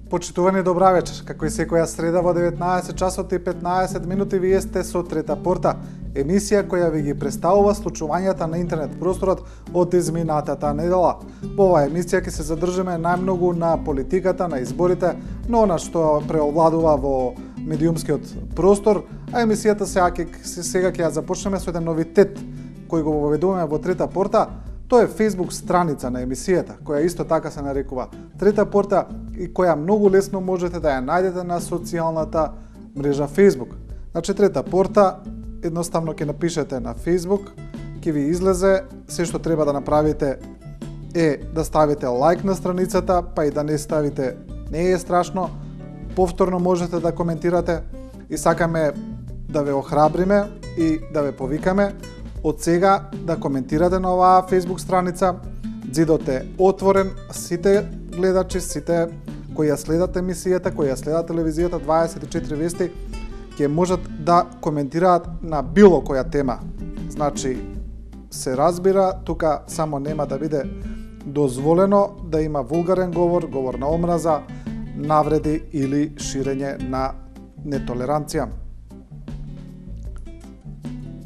Почитувани добра вечер. Како и секоја среда во 19 часот и 15 минути вие сте со Трета порта, емисија која ви ги представува случувањата на интернет просторот од изминатата недела. Во оваа емисија ќе се задржиме најмногу на политиката, на изборите, но она што преовладува во медиумскиот простор, а емисијата сега ќе ја започнеме со еден новитет кој го воведуваме во Трета порта. Тоа е Facebook страница на емисијата, која исто така се нарекува Трета порта и која многу лесно можете да ја најдете на социјалната мрежа Facebook. Значи Трета порта, едноставно ќе напишете на Facebook, ќе ви излезе, се што треба да направите е да ставите лайк на страницата, па и да не ставите, не е страшно, повторно можете да коментирате и сакаме да ве охрабриме и да ве повикаме од сега да коментирате на оваа Facebook страница. Ѕидот е отворен, сите гледачи, сите кои ја следат емисијата, кои ја следат телевизијата 24 вести, ќе можат да коментираат на било која тема. Значи, се разбира, тука само нема да биде дозволено да има вулгарен говор, говор на омраза, навреди или ширење на нетолеранција.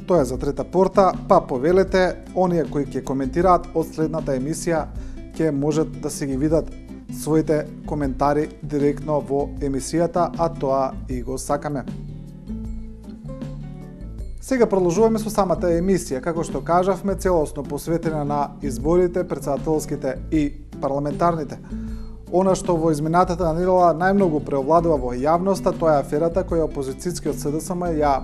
Тоа е за Трета порта, па повелете, оние кои ќе коментираат од следната емисија ќе можат да си ги видат своите коментари директно во емисијата, а тоа и го сакаме. Сега продолжуваме со самата емисија, како што кажавме, целосно посветена на изборите, претседателските и парламентарните. Она што во изминатата недела најмногу преовладува во јавноста, тоа е аферата која опозицијскиот СДСМ ја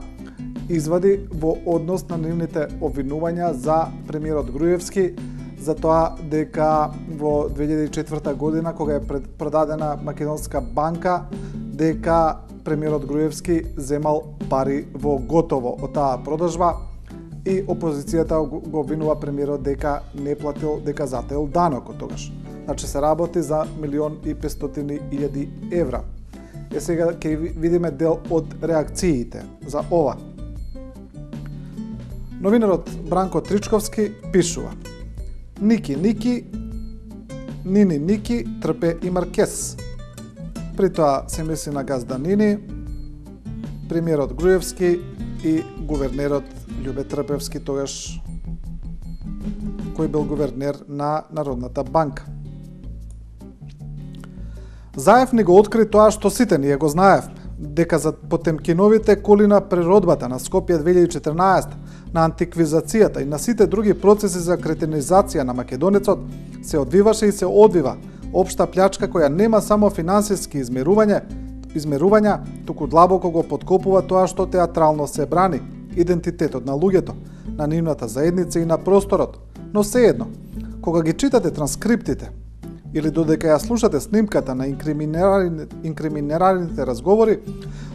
извади во однос на нивните обвинувања за премиерот Груевски, за тоа дека во 2004 година, кога е продадена Македонска банка, дека премиерот Груевски земал пари во готово од таа продажба и опозицијата го обвинува премиерот дека не платил, дека затаил данок од тогаш. Значи се работи за 1.500.000 евра. Е сега ќе видиме дел од реакциите за ова. Новинарот Бранко Тричковски пишува: Ники, Нини, Трпе и Маркес. При тоа се мисли на газда Нини, премиерот Груевски и гувернерот Љубе Трпевски, тогаш кој бил гувернер на Народната банка. Заев ни го откри тоа што сите ние го знаевме, дека за Потемкиновите коли на природбата на Скопје 2014, на антиквизацијата и на сите други процеси за кретенизација на македонецот се одвиваше и се одвива општа плячка која нема само финансиски измерувања, туку длабоко го подкопува тоа што театрално се брани, идентитетот на луѓето, на нивната заедница и на просторот. Но сеедно, кога ги читате транскриптите или додека ја слушате снимката на инкриминираните разговори,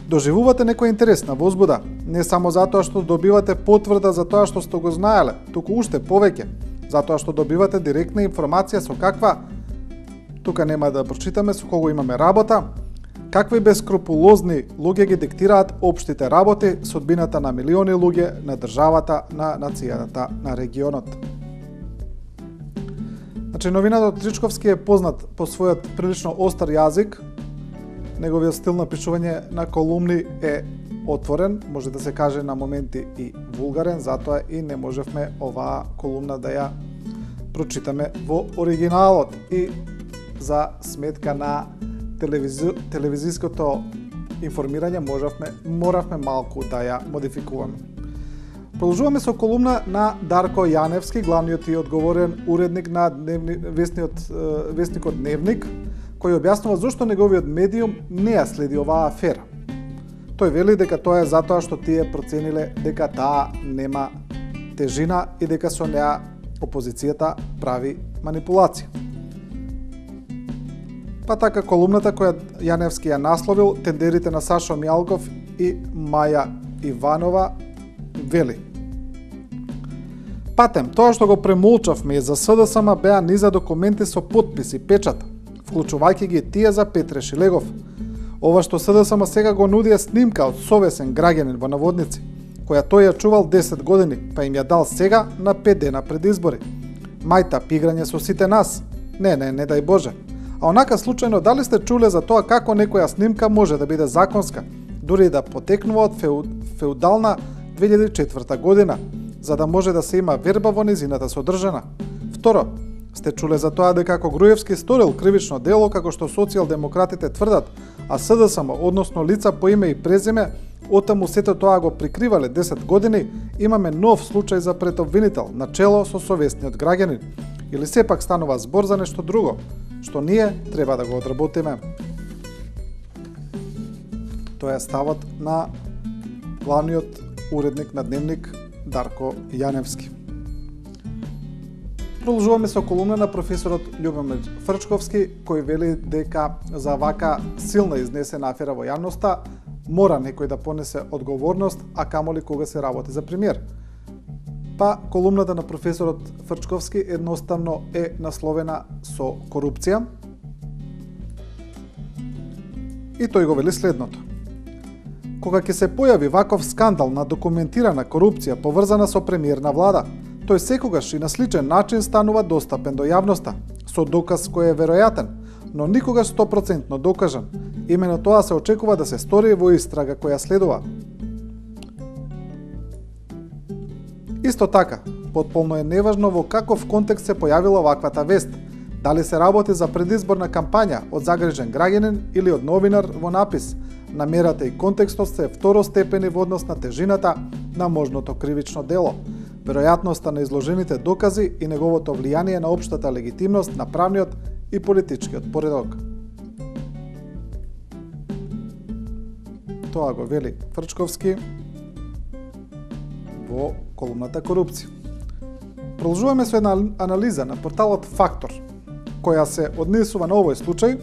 доживувате некоја интересна возбуда, не само затоа што добивате потврда за тоа што сте го знаеле, туку уште повеќе, затоа што добивате директна информација со каква, тука нема да прочитаме со кого имаме работа, какви бескрупулозни луѓе ги диктираат општите работи, судбината на милиони луѓе, на државата, на нацијата, на регионот. Значи, новинарот Тричковски е познат по својот прилично остар јазик. Неговиот стил на пишување на колумни е отворен, може да се каже на моменти и вулгарен, затоа и не можевме оваа колумна да ја прочитаме во оригиналот и за сметка на телевизиското информирање моравме малку да ја модификуваме. Продолжуваме со колумна на Дарко Јаневски, главниот и одговорен уредник на вестникот Дневник, кој објаснува зошто неговиот медиум не ја следи оваа афера. Тој вели дека тоа е затоа што тие процениле дека таа нема тежина и дека со неа опозицијата прави манипулација. Па така колумната која Јаневски ја насловил "Тендерите на Сашо Мјалков и Маја Иванова" вели: Патем, тоа што го премолчавме за СДСМ беа низа документи со потпис и печат, вклучувајќи ги тие за Петре Шилегов. Ова што СДСМ сега го нуди е снимка од совесен граѓанин во наводници, која тој ја чувал 10 години, па им ја дал сега на 5 дена пред избори. Мајта пиграње со сите нас. Не дај Боже. А онака случајно, дали сте чуле за тоа како некоја снимка може да биде законска, дури да потекнува од феудална 2004 година, за да може да се има верба во незината содржина? Второ, сте чуле за тоа дека ако Груевски сторил кривично дело, како што социјалдемократите тврдат, а СДСМ, односно лица по име и презиме, отаму сето тоа го прикривале 10 години, имаме нов случај за предобвинител, начело со совесниот граѓанин. Или сепак станува збор за нешто друго, што ние треба да го одработиме? Тоа е ставот на главниот уредник на Дневник Дарко Јаневски. Продолжуваме со колумна на професорот Љубомир Фрчковски, кој вели дека за вака силна изнесена афера во јавноста мора некој да понесе одговорност, а камоли кога се работи за премиер. Па колумната на професорот Фрчковски едноставно е насловена со корупција и тој го вели следното. Кога ќе се појави ваков скандал на документирана корупција поврзана со премиерна влада, тој секогаш и на сличен начин станува достапен до јавноста, со доказ кој е веројатен, но никогаш 100% докажан. Имено тоа се очекува да се стори во истрага која следува. Исто така, потполно е неважно во каков контекст се појавила ваквата вест, дали се работи за предизборна кампања од загрижен граѓанин или од новинар во напис. Намерата и контекстот се второстепени во однос на тежината на можното кривично дело, веројатноста на изложените докази и неговото влијание на општата легитимност на правниот и политичкиот поредок. Тоа го вели Фрчковски во колумната корупција. Продолжуваме со една анализа на порталот Фактор, која се однесува на овој случај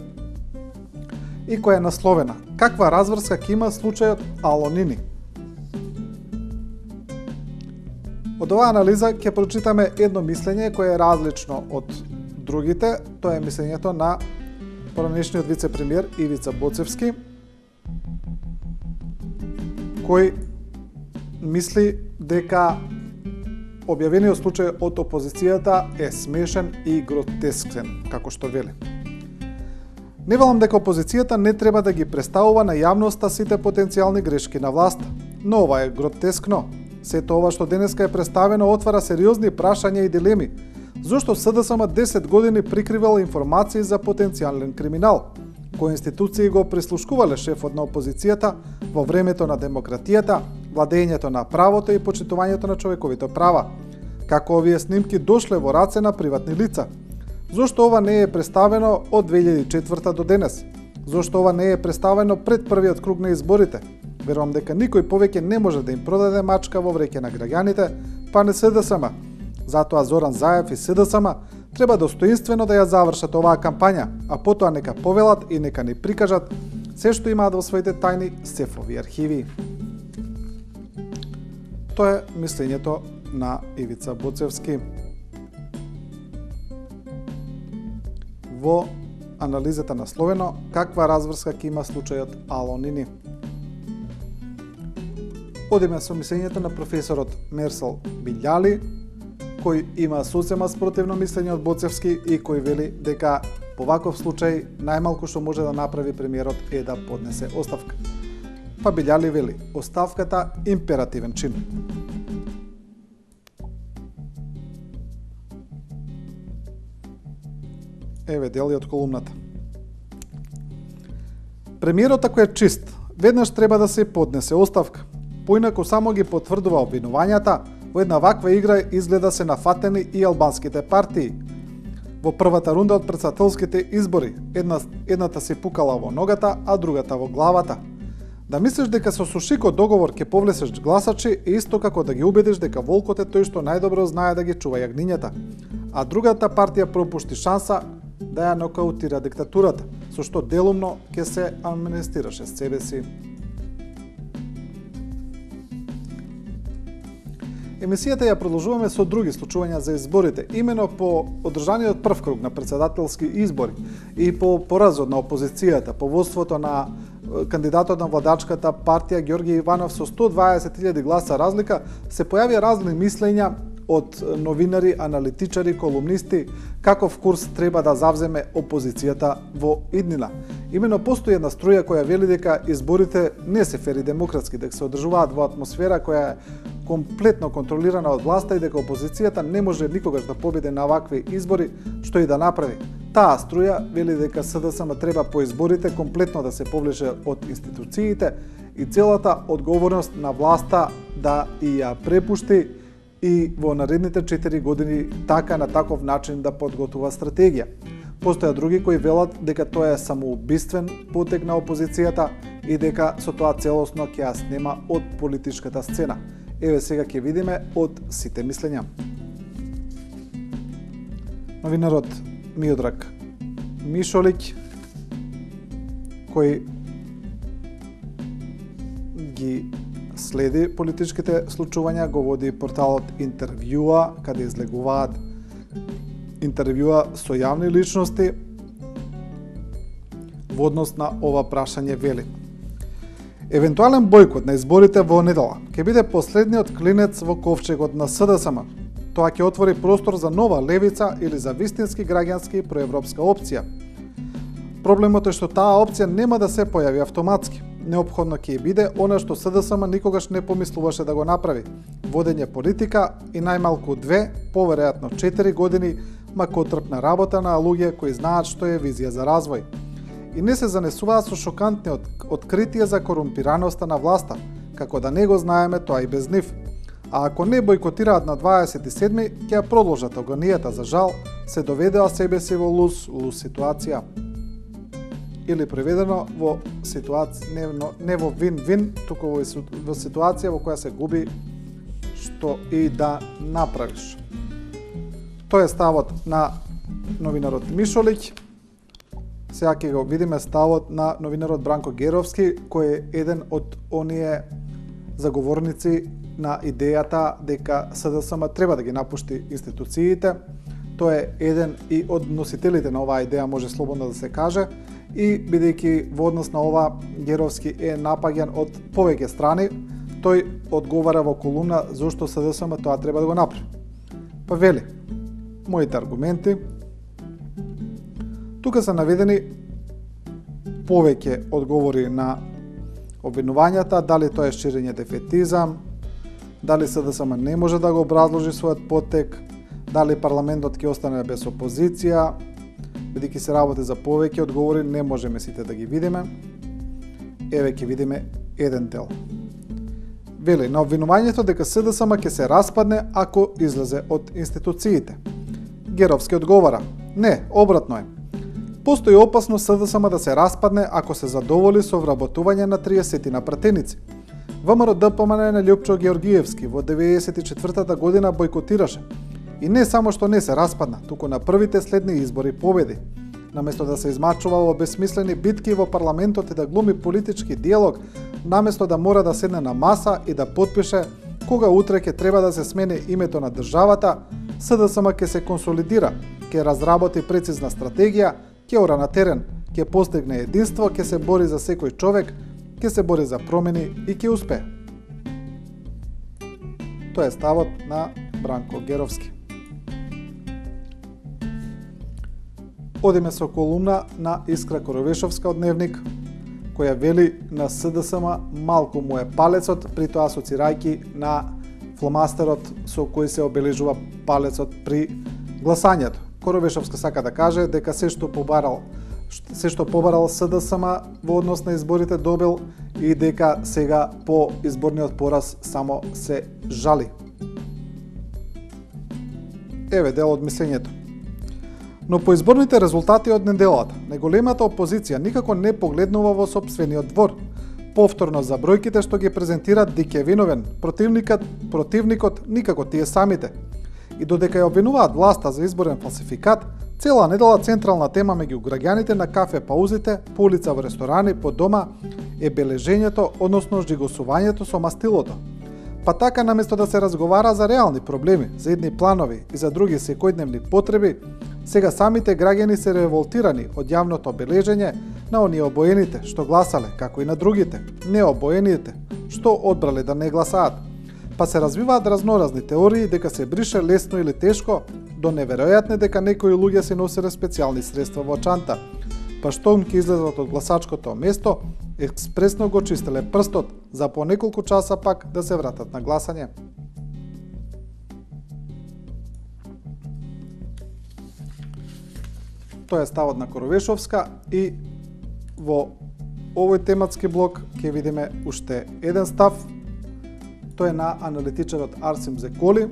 и која е насловена "Каква разврска ќе има случајот Алонини?". Од оваа анализа ќе прочитаме едно мислење кое е различно од другите. Тоа е мислењето на поранешниот вице-премиер Ивица Боцевски, кој мисли дека објавениот случај од опозицијата е смешен и гротескен, како што вели. Не велам дека опозицијата не треба да ги представува на јавноста сите потенцијални грешки на власта, но ова е гротескно. Сето ова што денеска е представено отвара сериозни прашања и дилеми. Зошто СДСМ 10 години прикривала информации за потенцијален криминал? Кои институции го прислушкувале шефот на опозицијата во времето на демократијата, владењето на правото и почитувањето на човековите права? Како овие снимки дошле во раце на приватни лица? Зошто ова не е представено од 2004 до денес? Зошто ова не е представено пред првиот круг на изборите? Верувам дека никој повеќе не може да им продаде мачка во вреќе на граѓаните, па не СДСМ. Затоа Зоран Заев и СДСМ треба достоинствено да ја завршат оваа кампања, а потоа нека повелат и нека ни прикажат се што имаат во своите тајни сефови архиви. Тоа е мислењето на Ивица Боцевски во анализата насловено "Каква разврска ќе има случајот Алонини?". Одиме со мислењето на професорот Мерсел Билјали, кој има сосема спротивно мислење од Боцевски и кој вели дека по ваков случај најмалку што може да направи премиерот е да поднесе оставка. Па Билјали вели: оставката императивен чин. Еве дели од колумната. Премиерот ако е чист, веднаш треба да се поднесе оставка. Поинаку само ги потврдува обвинувањата. Во една ваква игра изгледа се нафатени и албанските партии. Во првата рунда од претседателските избори, едната се пукала во ногата, а другата во главата. Да мислиш дека со сушико договор ќе повлесеш гласачи е исто како да ги убедиш дека волкот е тој што најдобро знае да ги чува јагнињата, а другата партија пропушти шанса да ја нокаутира диктатурата, со што делумно ќе се амнестираше себе си. Емисијата ја продолжуваме со други случувања за изборите, имено по одржаниот прв круг на претседателски избори и по поразот на опозицијата, по водството на кандидатот на владачката партија Ѓорги Иванов со 120.000 гласа разлика, се појави разни мислења од новинари, аналитичари, колумнисти, каков курс треба да завземе опозицијата во иднина. Имено постои една струја која вели дека изборите не се фер и демократски, дека се одржуваат во атмосфера која е комплетно контролирана од власта и дека опозицијата не може никогаш да победи на вакви избори, што и да направи. Таа струја вели дека СДСМ треба по изборите комплетно да се повлече од институциите и целата одговорност на власта да ја препушти и во наредните 4 години така на таков начин да подготува стратегија. Постојат други кои велат дека тоа е самоубиствен потег на опозицијата и дека со тоа целосно ќе ја снема од политичката сцена. Еве сега ќе видиме од сите мислења. Новинарот Миодраг Мишолиќ, кој ги следи политичките случувања, го води порталот Интервјуа, каде излегуваат интервјуа со јавни личности во однос на ова прашање вели: евентуален бојкот на изборите во недела ќе биде последниот клинец во ковчегот на СДСМ. Тоа ќе отвори простор за нова левица или за вистински граѓански проевропска опција. Проблемот е што таа опција нема да се појави автоматски. Неопходно ќе биде она што СДСМ никогаш не помислуваше да го направи: водење политика и најмалку 2, поверојатно 4 години макотрпна работа на луѓе кои знаат што е визија за развој. И не се занесуваат со шокантни откритија за корумпираноста на власта, како да не го знаеме тоа и без нив. А ако не бојкотираат на 27, ќе ја продолжат агонијата, за жал, се доведеа себе си во луз ситуација. Или преведено во ситуација, не во вин-вин, туку во ситуација во која се губи што и да направиш. Тоа е ставот на новинарот Мишолиќ. Сега ќе го видиме ставот на новинарот Бранко Геровски, кој е еден од оние заговорници на идејата дека СДСМ треба да ги напушти институциите. Тој е еден и од носителите на оваа идеја, може слободно да се каже, и бидејќи во однос на ова Геровски е напаѓан од повеќе страни, тој одговара во колумна зошто СДСМ тоа треба да го направи. Па вели: моите аргументи. Тука се наведени повеќе одговори на обвинувањата, дали тоа е ширење дефетизам, дали СДСМ не може да го образложи својот потек, дали парламентот ќе остане без опозиција. Бидејќи се работи за повеќе одговори, не можеме сите да ги видиме. Еве ќе видиме еден дел. Вели: на обвинувањето дека СДСМ ќе се распадне ако излезе од институциите. Геровски одговара: не, обратно е. Постои опасност СДСМ да се распадне ако се задоволи со вработување на 30 на пратеници. ВМРО ДПМН на Љупчо Георгиевски во 94-та година бојкотираше. И не само што не се распадна, туку на првите следни избори победи. Наместо да се измачува во безсмислени битки во парламентот и да глуми политички диалог, наместо да мора да седне на маса и да потпише кога утре ќе треба да се смени името на државата, СДСМ ќе се консолидира, ќе разработи прецизна стратегија, ќе ора на терен, ќе постигне единство, ќе се бори за секој човек, ќе се бори за промени и ќе успее. Тоа е ставот на Бранко Геровски. Одиме со колумна на Искра Коровешовска од Дневник, која вели на СДСМ малку му е палецот, при тоа асоцирајќи на фломастерот со кој се обележува палецот при гласањето. Коровешовска сака да каже дека се што побарал СДСМ во однос на изборите добил и дека сега по изборниот пораз само се жали. Еве дел од мислењето. Но по изборните резултати од неделата, неголемата опозиција никако не погледнува во сопствениот двор. Повторно за бројките што ги презентират Дикевиновен, противникот никако тие самите. И додека ја обвинуваат власта за изборен фалсификат, цела недела централна тема меѓу граѓаните на кафе паузите, по улица, во ресторани, по дома е бележењето, односно жигосувањето со мастилото. Па така, наместо да се разговара за реални проблеми, за едни планови и за други секојдневни потреби, сега самите граѓани се револтирани од јавното бележење на оние обоените што гласале, како и на другите, необоените, што одбрале да не гласаат. па се развиваат разноразни теории дека се брише лесно или тешко, до неверојатни дека некои луѓе се носеле специјални средства во чанта, па штом ќе излезат од гласачкото место, експресно го чистеле прстот за по неколку часа пак да се вратат на гласање. Тоа е ставот на Коровешовска и во овој тематски блок ќе видиме уште еден став. Тој е на аналитичарот Арсим Зеколи,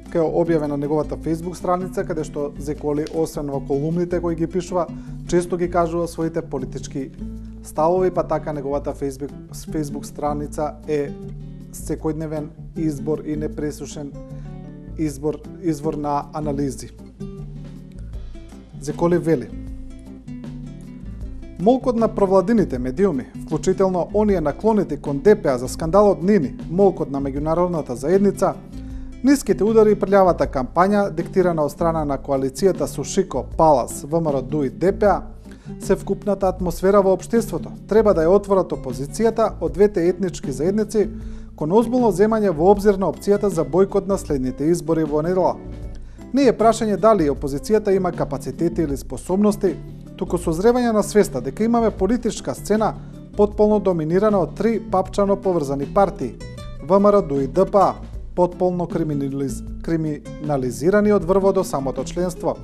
кај објавена неговата Facebook страница, каде што Зеколи, освен во колумните кои ги пишува, често ги кажува своите политички ставови, па така неговата Facebook страница е секојдневен избор и непресушен извор на анализи. Зеколи вели: молкот на провладините медиуми, вклучително оние наклонети кон ДПА за скандалот Нини, молкот на меѓународната заедница, ниските удари и прљавата кампања, диктирана од страна на коалицијата Сушико, Палас, ВМРО и ДПА, се вкупната атмосфера во општеството треба да ја отворат опозицијата од двете етнички заедници кон озбилно земање во обзир на опцијата за бојкот на следните избори во недела. Не е прашање дали опозицијата има капацитети или способности, туку созревање на свеста дека имаме политичка сцена потполно доминирана од три папчано поврзани партии, ВМРО и ДПА, потполно криминализирани од врво до самото членство.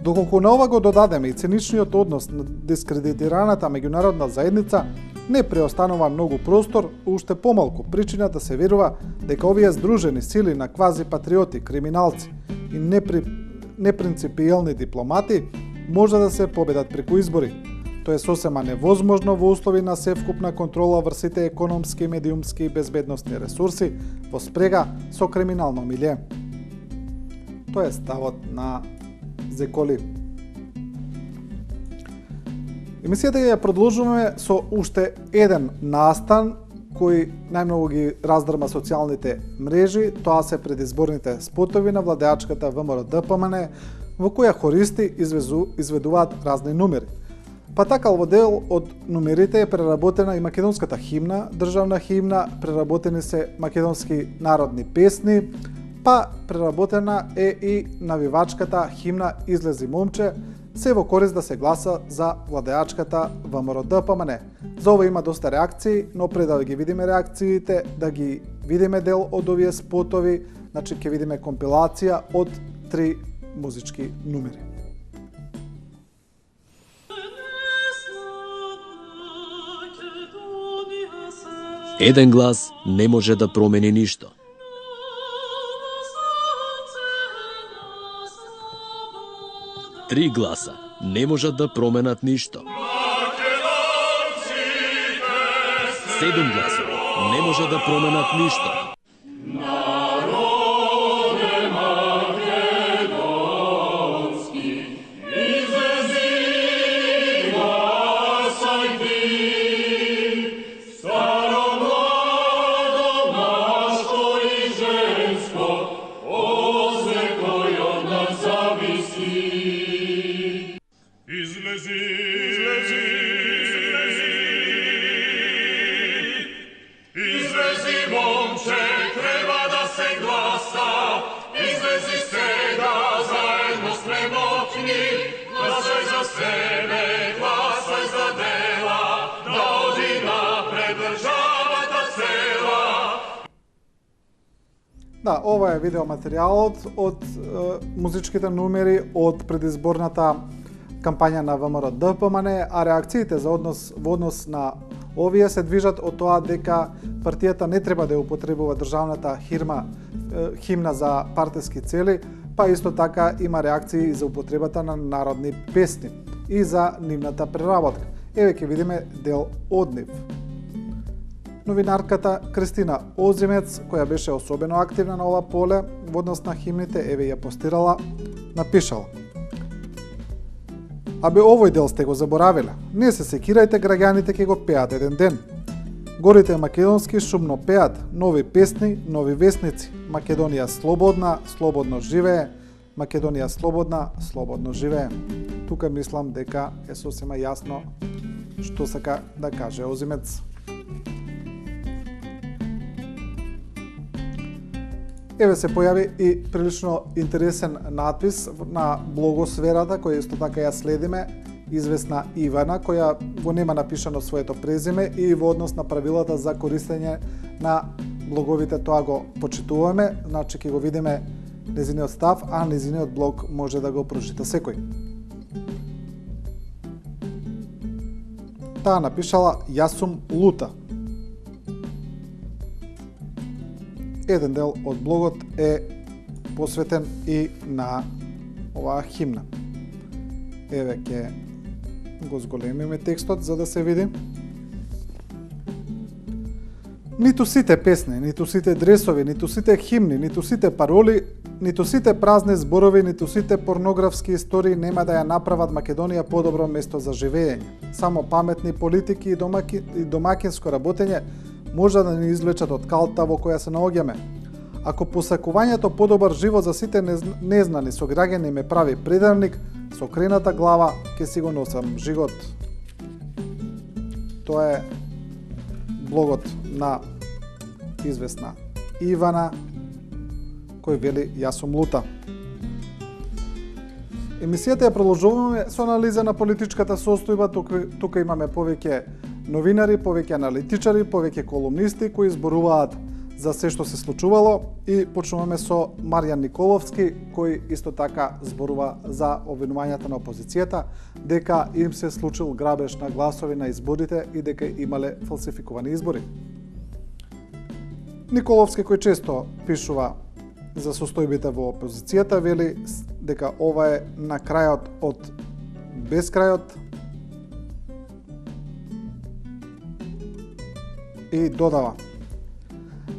Доколку на ова го додадеме и циничниот однос на дискредитираната меѓународна заедница, не преостанува многу простор, уште помалку причина да се верува дека овие здружени сили на квази патриоти, криминалци и непринципиелни дипломати може да се победат преку избори. Тоа е сосема невозможно во услови на севкупна контрола врз сите економски, медиумски и безбедносни ресурси во спрега со криминално милје. Тоа е ставот на Зеколи. Емисијата ја продолжуваме со уште еден настан кој најмногу ги раздрма социјалните мрежи, тоа се предизборните спотови на владеачката ВМРО ДПМН, во која хористи изведуваат разни numери. Па така во дел од numерите е преработена и македонската химна, државна химна, преработени се македонски народни песни, па преработена е и навивачката химна Излези момче, се во корист да се гласа за владеачката ВМРО ДПМН. За ова има доста реакции, но пред да ги видиме реакциите, да ги видиме дел од овие спотови, значи ќе видиме компилација од 3 музички numери. Еден глас не може да промени ништо. Три гласа не можат да променат ништо. 7 гласови не можат да променат ништо. Да, ова е видеоматеријалот од музичките numери од предизборната кампања на ВМРО ДПМН, а реакциите во однос на овие се движат од тоа дека партијата не треба да ја употребува државната химна за партиски цели, па исто така има реакции и за употребата на народни песни и за нивната преработка. Еве ќе видиме дел од нив. Новинарката Кристина Озимец, која беше особено активна на ова поле во однос на химните, еве ја постирала, напишала: Абе овој дел сте го заборавиле. Не се секирајте, граѓаните ќе го пеат еден ден. Горите македонски шумно пеат нови песни, нови весници. Македонија слободна, слободно живее. Македонија слободна, слободно живее. Тука мислам дека е сосема јасно што сака да каже Озимец. Еве се појави и прилично интересен надпис на блогосферата, која исто така ја следиме, известна Ивана, која го нема напишано своето презиме и во однос на правилата за користење на блоговите тоа го почитуваме, значи ќе го видиме незиниот став, а незиниот блог може да го прочита секој. Таа напишала "Јас сум лута". Еден дел од блогот е посветен и на оваа химна. Еве ќе го зголемиме текстот за да се види. Ниту сите песни, ниту сите дресови, ниту сите химни, ниту сите пароли, ниту сите празни зборови, ниту сите порнографски истории нема да ја направат Македонија подобро место за живење. Само паметни политики и домакинско работење може да ни извлечат од калта во која се наоѓаме. Ако посакувањето подобар живот за сите незнани сограѓани ме прави предарник, со крената глава ќе си го носам жигот. Тоа е блогот на известна Ивана, кој вели "Јас сум лута". Емисијата ја продолжуваме со анализа на политичката состојба, тука имаме повеќе новинари, повеќе аналитичари, повеќе колумнисти кои зборуваат за се што се случувало и почнуваме со Марјан Николовски, кој исто така зборува за обвинувањата на опозицијата дека им се случил грабеж на гласови на изборите и дека имале фалсификувани избори. Николовски, кој често пишува за состојбите во опозицијата, вели дека ова е на крајот од безкрајот и додава: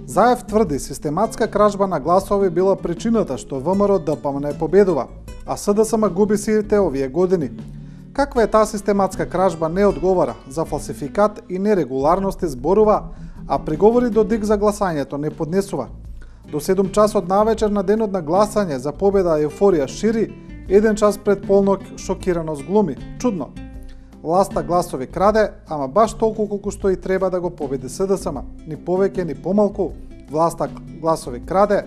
Заев тврди систематска кражба на гласови била причината што ВМРО ДПМН победува, а СДСМ губи сите овие години. Каква е таа систематска кражба не одговара, за фалсификат и нерегуларности зборува, а приговори до дик за гласањето не поднесува. До 7 часот навечер на денот на гласање за победа еуфорија шири, 1 час пред полнок шокираност глуми. Чудно. Власта гласови краде, ама баш толку колку што и треба да го победи СДСМ. Ни повеќе, ни помалку, власта гласови краде,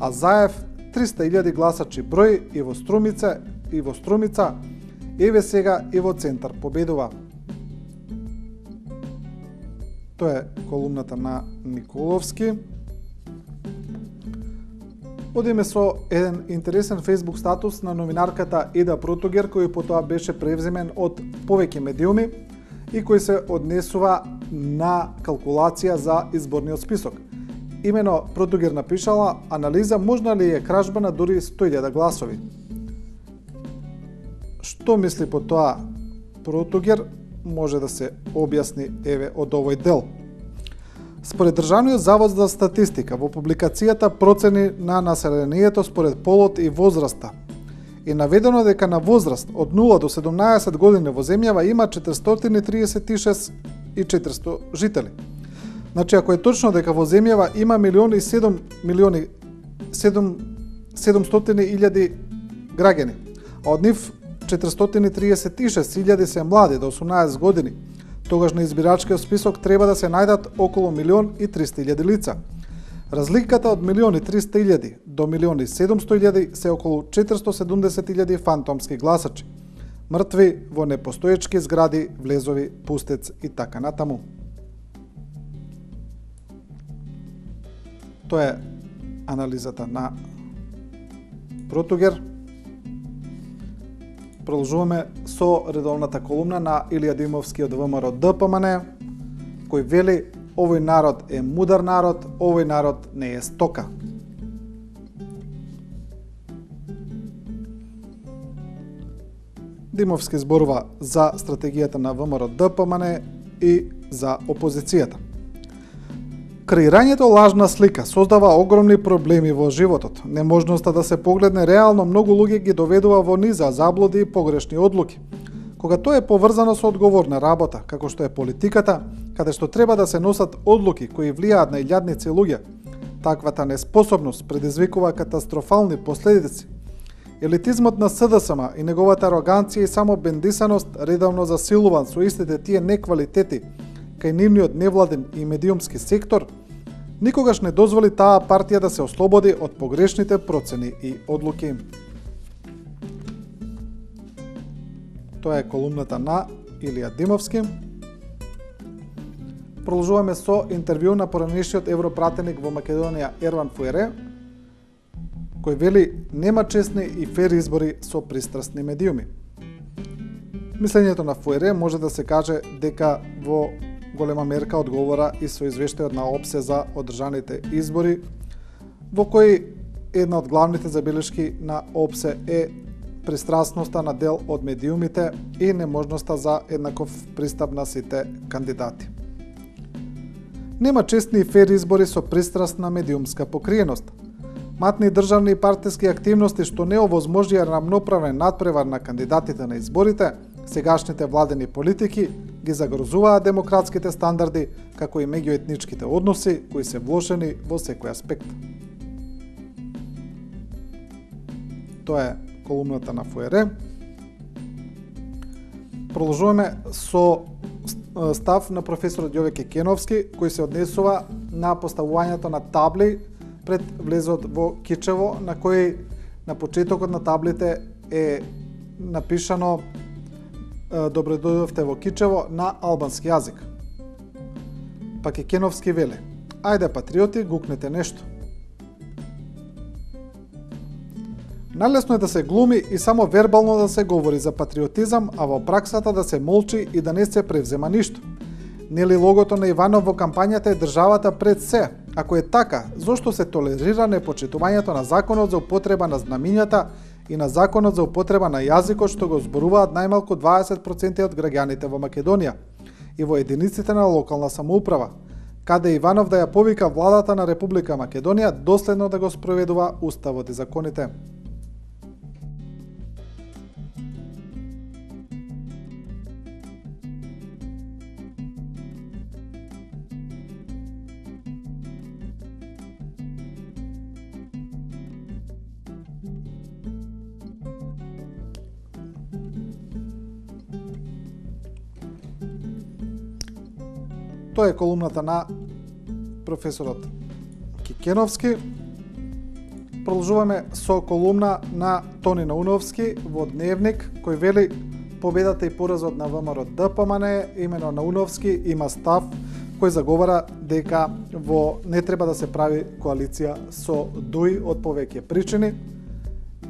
а Заев 300.000 гласачи број и во Струмица, еве сега и во Центар победува. Тоа е колумната на Николовски. Одиме со еден интересен Facebook статус на новинарката Еда Протогер, кој потоа беше превземен од повеќе медиуми и кој се однесува на калкулација за изборниот список. Имено Протогер напишала анализа можна ли е кражба на дури 100.000 гласови. Што мисли по тоа Протогер може да се објасни еве од овој дел. Според Државниот завод за статистика, во публикацијата процени на населението според полот и возраста е наведено дека на возраст од 0 до 17 години во земјава има 436.400 жители. Значи, ако е точно дека во земјава има 1.700.000 граѓани, а од нив 436.000 се млади до 18 години, тогаш на избирачкиот список треба да се најдат околу 1.300.000 лица. Разликата од 1.300.000 до 1.700.000 се околу 470.000 фантомски гласачи, мртви во непостоечки згради, влезови, пустец и така натаму. Тоа е анализата на Протогер. Продолжуваме со редовната колумна на Илија Димовски од ВМРО ДПМН, кој вели овој народ е мудар народ, овој народ не е стока. Димовски зборува за стратегијата на ВМРО ДПМН и за опозицијата. Креирањето лажна слика создава огромни проблеми во животот. Неможноста да се погледне реално многу луѓе ги доведува во низа заблуди и погрешни одлуки. Кога тоа е поврзано со одговорна работа, како што е политиката, каде што треба да се носат одлуки кои влијаат на илјадници луѓе, таквата неспособност предизвикува катастрофални последици. Елитизмот на СДСМ и неговата ароганција и самобендисаност редовно засилуван со истите тие неквалитети кај нивниот невладен и медиумски сектор, никогаш не дозволи таа партија да се ослободи од погрешните процени и одлуки. Тоа е колумната на Илија Димовски. Продолжуваме со интервју на поранешниот европратеник во Македонија Ерван Фуере, кој вели нема честни и фер избори со пристрасни медиуми. Мислењето на Фуере може да се каже дека во голема мерка одговора и со извештајот на ОПСЕ за одржаните избори, во кој една од главните забелешки на ОПСЕ е пристрасноста на дел од медиумите и неможноста за еднаков пристап на сите кандидати. Нема честни и фер избори со пристрасна медиумска покриеност. Матни државни и партиски активности што не овозможија рамноправен надпревар на кандидатите на изборите, сегашните владени политики ги загрозуваат демократските стандарди, како и меѓуетничките односи, кои се влошени во секој аспект. Тоа е колумната на Фуере. Продолжуваме со став на професорот Јове Кекеновски, кој се однесува на поставувањето на табли пред влезот во Кичево, на кој на почетокот на таблите е напишано "Добре дојдовте во Кичево" на албански јазик. Па Кекеновски вели: "Ајде патриоти, гукнете нешто." Налесно е да се глуми и само вербално да се говори за патриотизам, а во праксата да се молчи и да не се превзема ништо. Нели логото на Иванов во кампањата е државата пред се? Ако е така, зошто се толерира непочитувањето на законот за употреба на знамињата и на законот за употреба на јазикот што го зборуваат најмалку 20% од граѓаните во Македонија и во единиците на локална самоуправа, каде Иванов да ја повика владата на Република Македонија доследно да го спроведува уставот и законите. Тоа е колумната на професорот Кекеновски. Продолжуваме со колумна на Тони Науновски во Дневник, кој вели победата и поразот на ВМРО ДПМН. Имено Науновски има став кој заговара дека не треба да се прави коалиција со ДУИ од повеќе причини,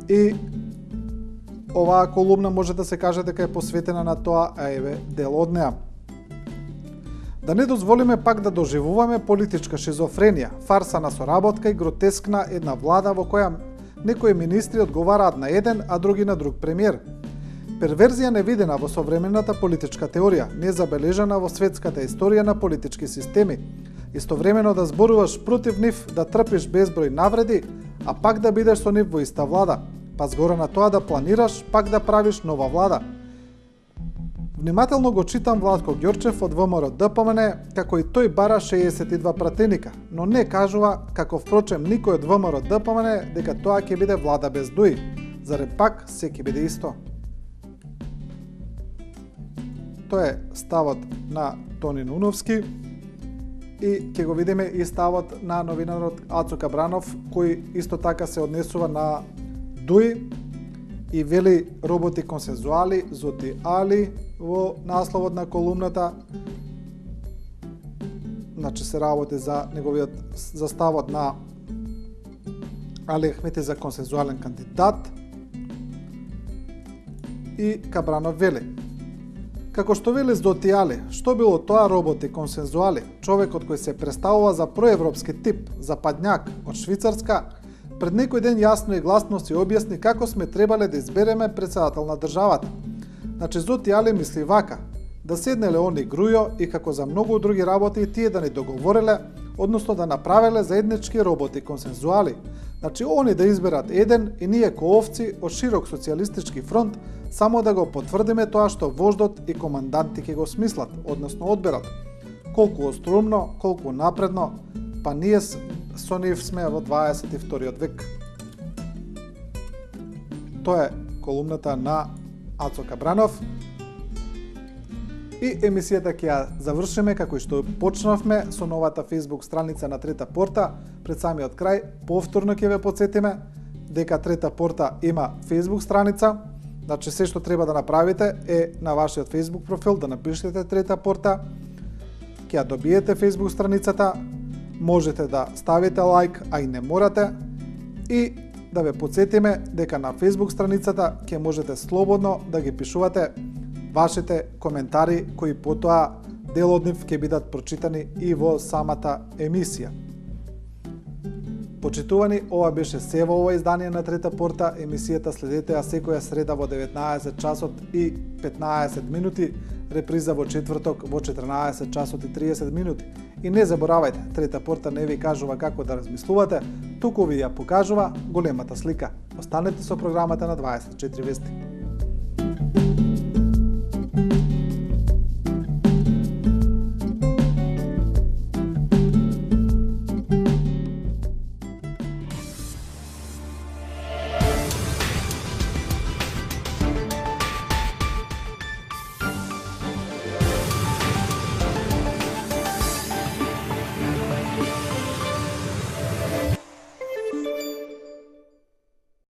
и оваа колумна може да се каже дека е посветена на тоа, а еве дел од неа. Да не дозволиме пак да доживуваме политичка шизофренија, фарса на соработка и гротескна една влада во која некои министри одговараат на еден, а други на друг премиер. Перверзија невидена во современата политичка теорија, незабележана во светската историја на политички системи. Истовремено да зборуваш против нив, да трпиш безброј навреди, а пак да бидеш со нив во иста влада. Па згора на тоа да планираш, пак да правиш нова влада. Внимателно го читам Владко Ѓорчев од ВМРО ДПМН, како и тој бара 62 пратеника, но не кажува, како впрочем никој од ВМРО ДПМН, дека тоа ќе биде влада без ДУИ. Заре пак се ќе биде исто? Тоа е ставот на Тони Науновски и ќе го видиме и ставот на новинарот Ацо Кабранов, кој исто така се однесува на ДУИ и вели роботи консензуали, зоти али во насловот на колумната. Значи се работи за неговиот заставот на Али Ахмети за консензуален кандидат. И Кабранов вели: како што вели зоти али, што било тоа роботи консензуали, човекот кој се представува за проевропски тип, западњак од Швицарска, пред некој ден јасно и гласно си објасни како сме требале да избереме председател на државата. Значи зоти али мисли вака: да седнеле они Грујо и како за многу други работи тие да ни договореле, односно да направеле заеднички роботи консензуали. Значи они да изберат еден и ние ко овци од широк социјалистички фронт само да го потврдиме тоа што вождот и команданти ќе го смислат, односно одберат. Колку остроумно, колку напредно, па ние со нив сме во 22 век. Тоа е колумната на Ацо Кабранов. И емисијата ќе ја завршиме како што почнавме со новата Facebook страница на Трета порта. Пред самиот крај, повторно ќе ве потсетиме дека Трета порта има Facebook страница. Значи, се што треба да направите е на вашиот Facebook профил да напишете Трета порта, ќе ја добиете Facebook страницата, можете да ставите лайк, а и не морате, и да ве потсетиме дека на Facebook страницата ќе можете слободно да ги пишувате вашите коментари, кои потоа дел од нив ќе бидат прочитани и во самата емисија. Почитувани, ова беше се во ова издание на Трета порта. Емисијата следете ја секоја среда во 19 часот и 15 минути, реприза во четврток во 14 часот и 30 минути. И не заборавајте, Трета порта не ви кажува како да размислувате, туку ви ја покажува големата слика. Останете со програмата на 24 вести.